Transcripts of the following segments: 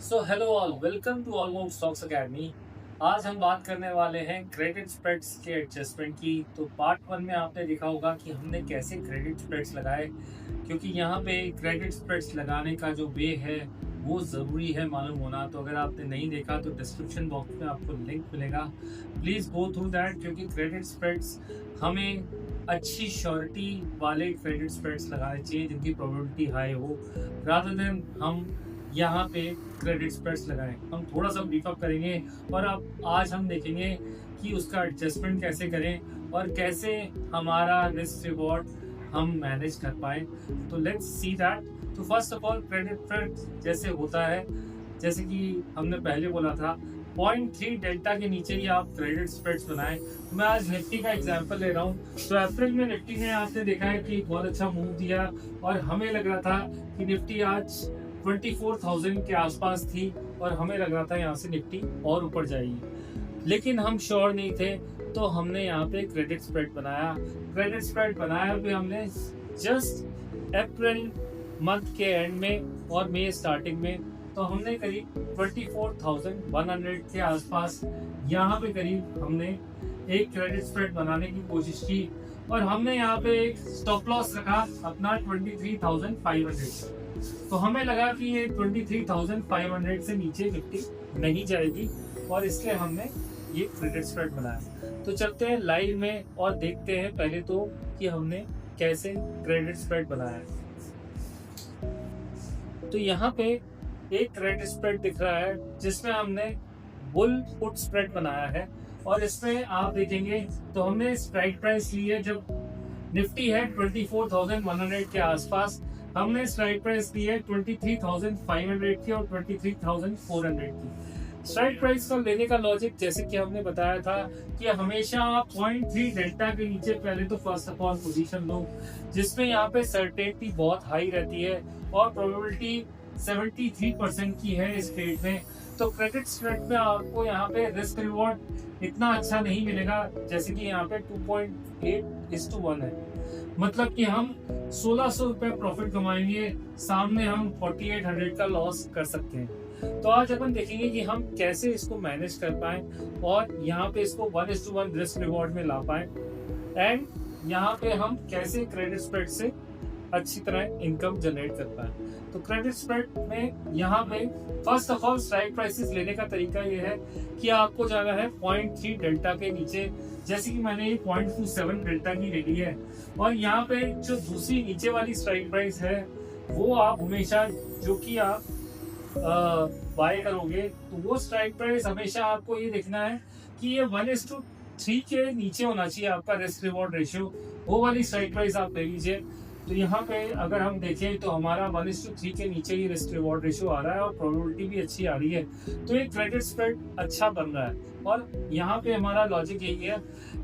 So hello all, welcome to almost stocks academy. आज हम बात करने वाले हैं क्रेडिट स्प्रेड्स के एडजस्टमेंट की। तो पार्ट वन में आपने देखा होगा कि हमने कैसे क्रेडिट स्प्रेड्स लगाए, क्योंकि यहाँ पे क्रेडिट स्प्रेड्स लगाने का जो वे है वो ज़रूरी है मालूम होना। तो अगर आपने नहीं देखा तो डिस्क्रिप्शन बॉक्स में आपको लिंक मिलेगा, प्लीज़ गो थ्रू दैट। क्योंकि क्रेडिट स्प्रेड्स हमें अच्छी श्योरिटी वाले क्रेडिट स्प्रेड्स लगाने चाहिए जिनकी प्रोबेबिलिटी हाई हो, रादर देन हम यहाँ पे क्रेडिट स्प्रेड्स लगाएं। हम थोड़ा सा ब्रीफ अप करेंगे और अब आज हम देखेंगे कि उसका एडजस्टमेंट कैसे करें और कैसे हमारा रिस्क रिवॉर्ड हम मैनेज कर पाए। तो लेट्स सी दैट। तो first of all credit spread जैसे होता है, जैसे कि हमने पहले बोला था, 0.3 डेल्टा के नीचे ही आप क्रेडिट स्प्रेड्स बनाएं। मैं आज निफ्टी का एग्जांपल ले रहा हूँ। तो अप्रैल में निफ्टी ने आपने देखा है कि बहुत अच्छा मूव दिया और हमें लग रहा था कि निफ्टी आज 24,000 के आसपास थी और हमें लग रहा था यहाँ से निफ्टी और ऊपर जाएगी, लेकिन हम श्योर नहीं थे। तो हमने यहाँ पे क्रेडिट स्प्रेड बनाया भी हमने जस्ट अप्रैल मंथ के एंड में और मई स्टार्टिंग में। तो हमने करीब 24,100 के आसपास यहाँ पे करीब हमने एक क्रेडिट स्प्रेड बनाने की कोशिश की और हमने यहाँ पे एक स्टॉप लॉस रखा अपना 23,500। तो हमें लगा कि ये 23,500 से नीचे निफ्टी नहीं जाएगी और इसलिए हमने ये क्रेडिट स्प्रेड बनाया। तो चलते हैं लाइव में और देखते हैं पहले तो कि हमने कैसे क्रेडिट स्प्रेड बनाया है। तो यहाँ पे एक क्रेडिट स्प्रेड दिख रहा है जिसमें हमने बुल पुट स्प्रेड बनाया है और इसमें आप देखेंगे तो हमने स्ट्राइक प्राइस ली है जब निफ्टी है 24,100 के आसपास, हमने स्ट्राइक प्राइस ली है 23,500 की और 23,400 की। स्ट्राइक प्राइस का लेने का लॉजिक जैसे कि हमने बताया था कि हमेशा 0.3 डेल्टा के नीचे पहले तो फर्स्ट ऑफ ऑल पोजीशन लो, जिसमें यहाँ पे सर्टेनिटी बहुत हाई रहती है और प्रोबेबिलिटी 73% की है इस ट्रेड में। तो क्रेडिट स्प्रेड में आपको यहाँ पे रिस्क रिवॉर्ड इतना अच्छा नहीं मिलेगा, जैसे कि यहाँ पे 2.8:1 है। मतलब कि हम 1,600 रुपए प्रॉफिट कमाएंगे, सामने हम 4,800 का लॉस कर सकते हैं। तो आज अपन देखेंगे कि हम कैसे इसको मैनेज कर पाए और यहाँ पे इसको 1:1 रिस्क रिवॉर्ड में ला पाए एंड यहाँ पे हम कैसे क्रेडिट स्प्रेड से अच्छी तरह इनकम जनरेट कर पाए। तो क्रेडिट स्प्रेड में यहाँ पे first of all strike prices लेने का तरीका ये है कि आपको जाना है 0.3 डेल्टा के नीचे, जैसे कि मैंने ये 0.27 डेल्टा की ले ली है। और यहाँ पे जो दूसरी नीचे वाली स्ट्राइक प्राइस है वो आप हमेशा जो कि आप बाय करोगे तो वो स्ट्राइक प्राइस हमेशा आपको ये देखना है कि ये 1:3 के नीचे होना चाहिए आपका रिस्क रिवॉर्ड रेशियो। वो वाली स्ट्राइक प्राइस आप ले लीजिए। तो यहाँ पे अगर हम देखें तो हमारा 1:3 के नीचे ही रिस्क रिवॉर्ड रेशियो आ रहा है और प्रोबेबिलिटी भी अच्छी आ रही है। तो एक क्रेडिट स्प्रेड अच्छा बन रहा है और यहाँ पे हमारा लॉजिक यही है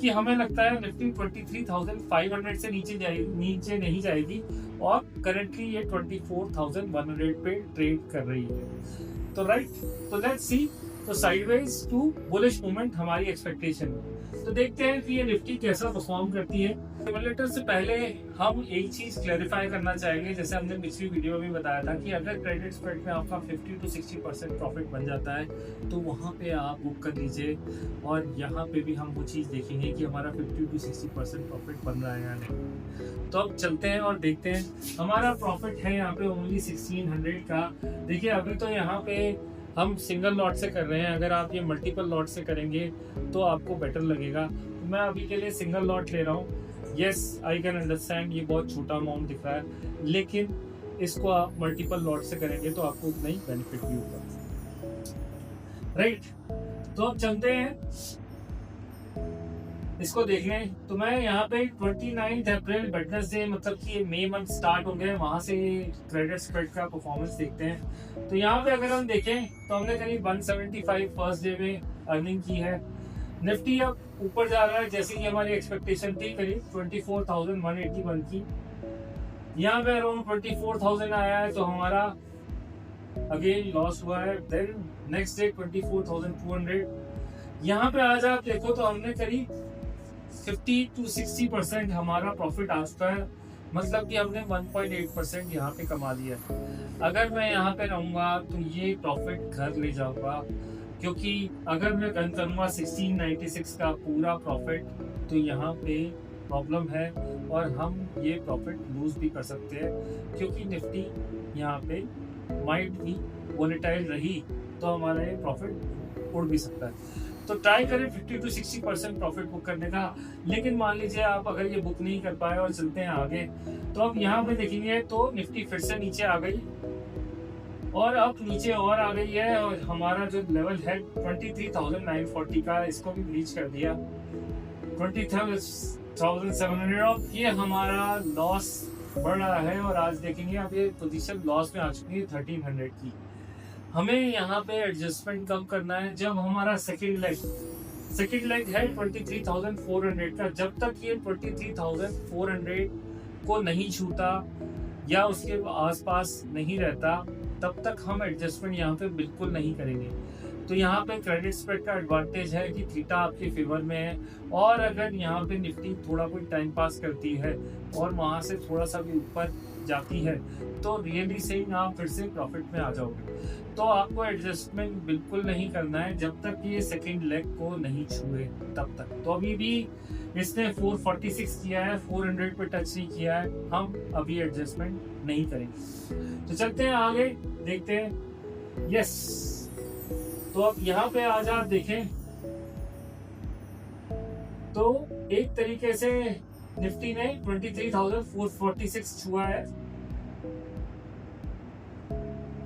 कि हमें लगता है निफ्टी 23,500 से नीचे नहीं जाएगी और करंटली ये 24,100 पे ट्रेड कर रही है। तो राइट, तो लेट्स सी। तो साइडवेज टू बुलिश मूवमेंट हमारी एक्सपेक्टेशन है। तो देखते हैं कि ये निफ्टी कैसा परफॉर्म करती है। सिमुलेटर से पहले हम एक चीज क्लैरिफाई करना चाहेंगे, जैसे हमने पिछली वीडियो में बताया था कि अगर क्रेडिट स्प्रेड में आपका 50 to 60% प्रॉफिट बन जाता है तो वहाँ पे आप बुक कर लीजिए। और यहाँ पे भी हम वो चीज़ देखेंगे कि हमारा 50 to 60% प्रॉफिट बन रहा है या नहीं। तो अब चलते हैं और देखते हैं। हमारा प्रॉफिट है यहाँ पे ओनली 1600 का। देखिए अभी तो यहाँ पे हम सिंगल लॉट से कर रहे हैं, अगर आप ये मल्टीपल लॉट से करेंगे तो आपको बेटर लगेगा। तो मैं अभी के लिए सिंगल लॉट ले रहा हूँ। यस, आई कैन अंडरस्टैंड ये बहुत छोटा अमाउंट दिख रहा है, लेकिन इसको आप मल्टीपल लॉट से करेंगे तो आपको उतना ही बेनिफिट भी होगा। राइट, तो अब चलते हैं इसको देखने। तो मैं यहाँ पे 29 अप्रैल वेडनेसडे, मतलब कि मई मंथ स्टार्ट हो गए, वहां से क्रेडिट स्प्रेड का परफॉर्मेंस देखते हैं। तो यहाँ पे अगर हम देखें तो हमने करीब 175 फर्स्ट डे में अर्निंग की है। निफ्टी अब ऊपर जा रहा है जैसे कि हमारी एक्सपेक्टेशन थी, करीब 24,181 की। यहाँ पे अराउंड 24,000 आया है तो हमारा अगेन लॉस हुआ है। Then next day 24,200। यहाँ पे आज आप देखो तो हमने करीब 50 to 60% हमारा प्रॉफिट आ चुका है मतलब कि हमने 1.8% यहाँ पे कमा लिया। अगर मैं यहाँ पे रहूँगा तो ये प्रॉफिट घर ले जाऊँगा, क्योंकि अगर मैं गन करूँगा 1696 का पूरा प्रॉफिट, तो यहाँ पे प्रॉब्लम है और हम ये प्रॉफिट लूज भी कर सकते हैं, क्योंकि निफ्टी यहाँ पे माइट भी वोलेटाइल रही तो हमारा ये प्रॉफिट उड़ भी सकता है। तो ट्राई करें 50 to 60% प्रॉफिट बुक करने का। लेकिन मान लीजिए आप अगर ये बुक नहीं कर पाए और चलते हैं आगे, तो अब यहाँ पे देखेंगे तो निफ्टी फिर से नीचे आ गई और अब नीचे और आ गई है, और हमारा जो लेवल है 23,940 का, इसको भी ब्रीच कर दिया 20,700। अब ये हमारा लॉस बढ़ रहा है और आज देखेंगे अब ये पोजीशन लॉस में आ चुकी है 1300 की। हमें यहाँ पे एडजस्टमेंट कब करना है, जब हमारा सेकंड लेग है 23,400 का। जब तक ये 23,400 को नहीं छूता या उसके आसपास नहीं रहता, तब तक हम एडजस्टमेंट यहाँ पे बिल्कुल नहीं करेंगे। तो यहाँ पे क्रेडिट स्प्रेड का एडवांटेज है कि थीटा आपके फेवर में है, और अगर यहाँ पे निफ्टी थोड़ा कोई टाइम पास करती है और वहाँ से थोड़ा सा भी ऊपर जाती है, तो रियली सेइंग आप फिर से प्रॉफिट में आ जाओगे। तो आपको एडजस्टमेंट बिल्कुल नहीं करना है जब तक ये सेकंड लेग को नहीं छुए तब तक। तो अभी भी इसने 446 किया है, 400 पे टच नहीं किया है, हम अभी एडजस्टमेंट नहीं करेंगे। तो चलते हैं आगे, देखते हैं। यस, तो अब यहाँ पे आज आप देखें तो एक तरीके से निफ्टी ने 23,446 छुआ है,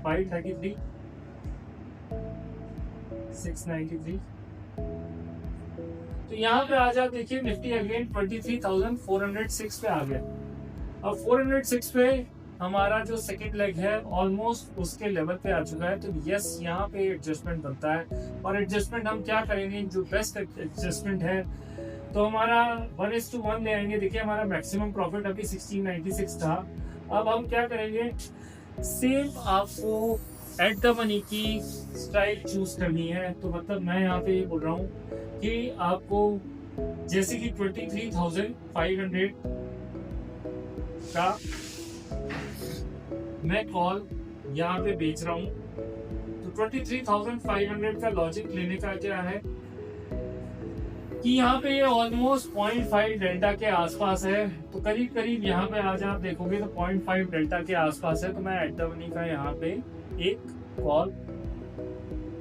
533, 693। तो यहाँ पे आज आप देखिए निफ्टी अगेन 23,406 पे आ गया। अब 406 पे हमारा जो सेकंड लेग है ऑलमोस्ट उसके लेवल पे आ चुका है। तो यस, यहाँ पे एडजस्टमेंट बनता है, और एडजस्टमेंट हम क्या करेंगे, जो बेस्ट एडजस्टमेंट है तो हमारा 1:1 ले आएंगे। देखिए हमारा मैक्सिमम प्रॉफिट अभी 1696 था। अब हम क्या करेंगे, सेम आपको एट द मनी की स्टाइल चूज करनी है। तो मतलब मैं यहाँ पे ये बोल रहा हूँ कि आपको जैसे कि 23,500 का मैं कॉल यहाँ पे बेच रहा हूँ, तो 23,500 का लॉजिक लेने का क्या है कि यहाँ पे ये ऑलमोस्ट 0.5 डेल्टा के आसपास है। तो करीब करीब यहाँ पे आज आप देखोगे तो 0.5 डेल्टा के आसपास है। तो मैं एट द मनी का यहाँ पे एक कॉल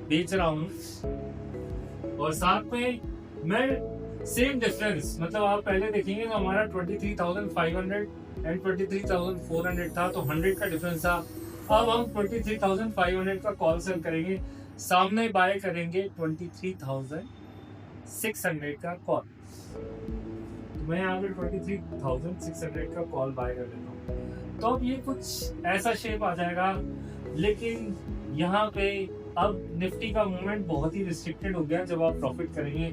बेच रहा हूँ, और साथ में मैं सेम डिफरेंस, मतलब आप पहले देखेंगे तो हमारा 23,500 एंड 23,400 था, तो 100 का डिफरेंस था। अब हम 23,500 का कॉल सेल करेंगे, सामने बाय करेंगे 23,600 का कॉल। तो मैं यहाँ पे 23,600 का कॉल बाय कर लेता हूँ। तो अब ये कुछ ऐसा शेप आ जाएगा, लेकिन यहाँ पे अब निफ्टी का मूवमेंट बहुत ही रिस्ट्रिक्टेड हो गया। जब आप प्रॉफिट करेंगे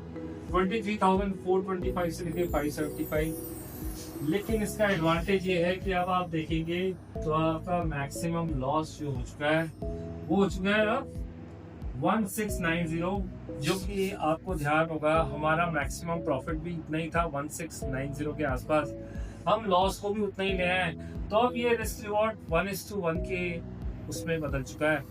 23,425 से लेके 575, लेकिन इसका एडवांटेज ये है कि अब आप देखेंगे तो आपका मैक्सिमम लॉस जो हो चुका है वो हो चुका है अब 1690, जो कि आपको ध्यान होगा हमारा मैक्सिमम प्रॉफिट भी उतना ही था 1690 के आसपास, हम लॉस को भी उतना ही ले आए। तो अब ये रिस्क रिवॉर्ड 1:1 के उसमें बदल चुका है।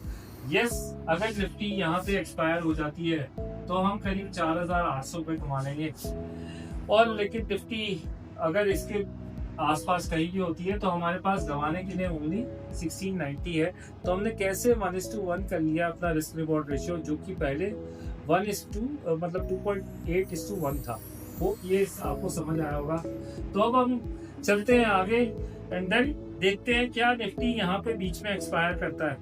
यस, अगर निफ्टी यहाँ पे एक्सपायर हो जाती है तो हम करीब 4,800 रुपये कमा लेंगे, और लेकिन निफ्टी अगर इसके आसपास कहीं भी होती है तो हमारे पास गंवाने के लिए ओनली 1690 है। तो हमने कैसे 1:1 कर लिया अपना रिस्क रिवॉर्ड रेशियो, जो कि पहले 2.8:1 था। वो ये आपको समझ आया होगा। तो अब हम चलते हैं आगे एंड देन देखते हैं क्या निफ्टी यहाँ पे बीच में एक्सपायर करता है।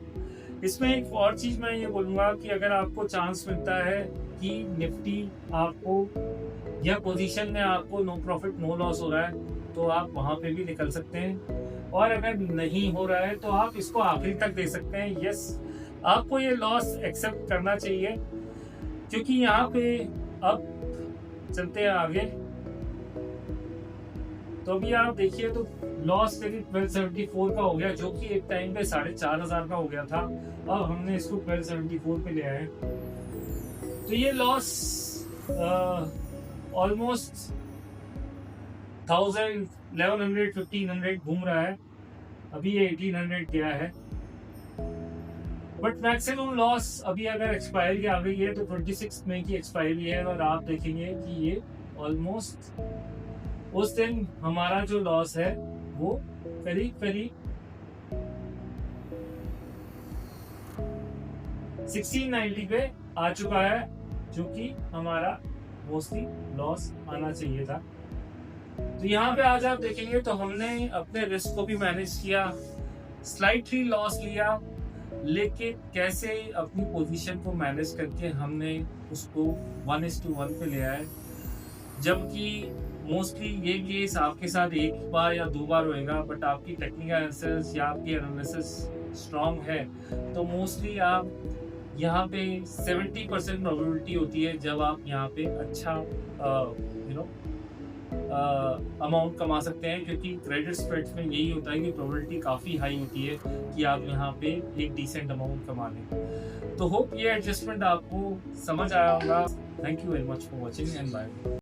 इसमें एक और चीज मैं ये बोलूंगा कि अगर आपको चांस मिलता है कि निफ्टी आपको या पोजीशन में आपको नो प्रॉफिट नो लॉस हो रहा है, तो आप वहां पे भी निकल सकते हैं, और अगर नहीं हो रहा है तो आप इसको आखिरी तक दे सकते हैं। यस, आपको ये लॉस एक्सेप्ट करना चाहिए, क्योंकि यहाँ पे अब चलते हैं आगे। तो अभी आप देखिए तो लॉस करीब 1274 का हो गया, जो कि एक टाइम पे 4,500 का हो गया था। अब हमने इसको 1274 पे ले आए, तो ये लॉस ऑलमोस्ट 1100 1500 घूम रहा है, अभी ये 1800 गया है। बट मैक्सिमम लॉस अभी अगर एक्सपायरी आ गई है तो 26 मई की एक्सपायरी है, और आप देखेंगे कि ये ऑलमोस्ट उस दिन हमारा जो लॉस है वो करीब करीब 1690 पे आ चुका है, जो कि हमारा मोस्टली लॉस आना चाहिए था। तो यहाँ पे आज आप देखेंगे तो हमने अपने रिस्क को भी मैनेज किया, स्लाइटली लॉस लिया, लेकिन कैसे अपनी पोजीशन को मैनेज करके हमने उसको 1:1 पे ले आए। जबकि मोस्टली ये केस आपके साथ एक बार या 2 बार होएगा, बट आपकी टेक्निकल एनालिसिस या आपकी एनालिसिस स्ट्रांग है तो मोस्टली आप यहाँ पे 70% प्रोबेबिलिटी होती है जब आप यहाँ पे अच्छा अमाउंट कमा सकते हैं, क्योंकि क्रेडिट स्प्रेड्स में यही होता है कि प्रोबेबिलिटी काफ़ी हाई होती है कि आप यहाँ पे एक डिसेंट अमाउंट कमा लें। तो होप ये एडजस्टमेंट आपको समझ आया होगा। Thank you very much for watching and bye.